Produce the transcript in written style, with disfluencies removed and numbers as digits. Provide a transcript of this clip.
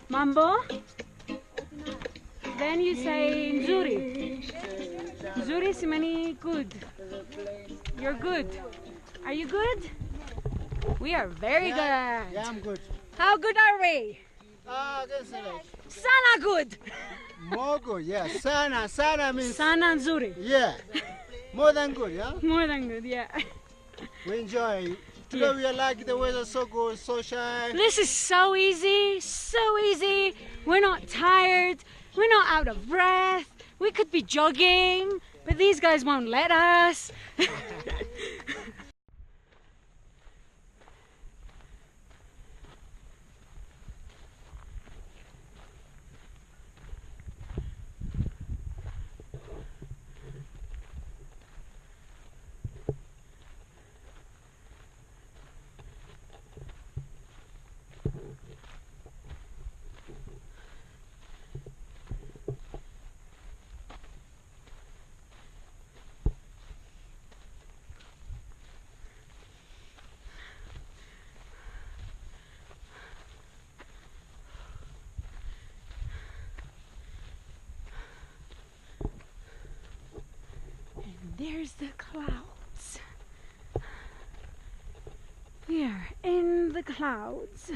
Mambo. Then you say nzuri. Nzuri simani good. You're good. Are you good? We are very good. Yeah, I'm good. How good are we? Sana good. More good, yeah. Sana means... Sana nzuri. Yeah. More than good, yeah? More than good, yeah. We enjoy. Today we are like the weather so good, so shine. This is so easy, so easy. We're not tired. We're not out of breath. We could be jogging, but these guys won't let us. There's the clouds. We are in the clouds.